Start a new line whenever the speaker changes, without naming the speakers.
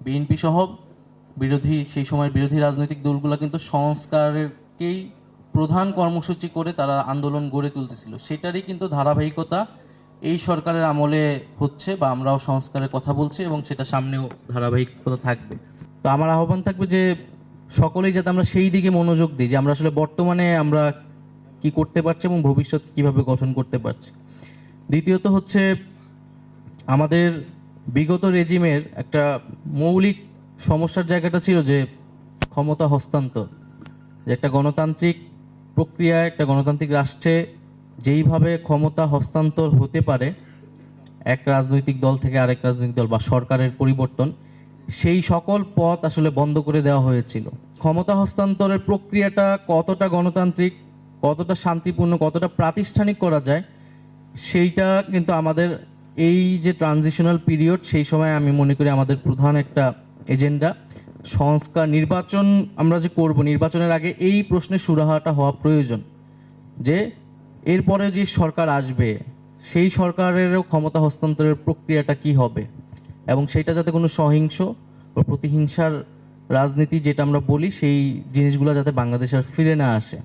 BNP সহ সেই সময়ের বিরোধী রাজনৈতিক দলগুলো কিন্তু সংস্কারকেই প্রধান কর্মসূচি করে তারা আন্দোলন গড়ে তুলতেছিল। সেটারই কিন্তু ধারাবাহিকতা এই সরকারের আমলে হচ্ছে, বা আমরাও সংস্কারের কথা বলছি এবং সেটা সামনেও ধারাবাহিকতা থাকবে। তো আমার আহ্বান থাকবে যে সকলেই যাতে আমরা সেই দিকে মনোযোগ দিই যে আমরা আসলে বর্তমানে আমরা কি করতে পারছি এবং ভবিষ্যৎ কিভাবে গঠন করতে পারছি। দ্বিতীয়ত হচ্ছে, আমাদের বিগত রেজিমের একটা মৌলিক সমস্যার জায়গাটা ছিল যে ক্ষমতা হস্তান্তর, যে একটা গণতান্ত্রিক প্রক্রিয়া, একটা গণতান্ত্রিক রাষ্ট্রে যেইভাবে ক্ষমতা হস্তান্তর হতে পারে এক রাজনৈতিক দল থেকে আরেক রাজনৈতিক দল বা সরকারের পরিবর্তন, সেই সকল পথ আসলে বন্ধ করে দেওয়া হয়েছিল। ক্ষমতা হস্তান্তরের প্রক্রিয়াটা কতটা গণতান্ত্রিক, কতটা শান্তিপূর্ণ, কতটা প্রাতিষ্ঠানিক করা যায়, সেইটা কিন্তু আমাদের এই যে ট্রানজিশনাল পিরিয়ড, সেই সময় আমি মনে করি আমাদের প্রধান একটা এজেন্ডা সংস্কার। নির্বাচন আমরা যে করব, নির্বাচনের আগে এই প্রশ্নের সুরাহাটা হওয়া প্রয়োজন যে এরপরে যে সরকার আসবে সেই সরকারেরও ক্ষমতা হস্তান্তরের প্রক্রিয়াটা কি হবে, এবং সেইটা যাতে কোনো সহিংস বা প্রতিহিংসার রাজনীতি যেটা আমরা বলি সেই জিনিসগুলো যাতে বাংলাদেশ আর ফিরে না আসে।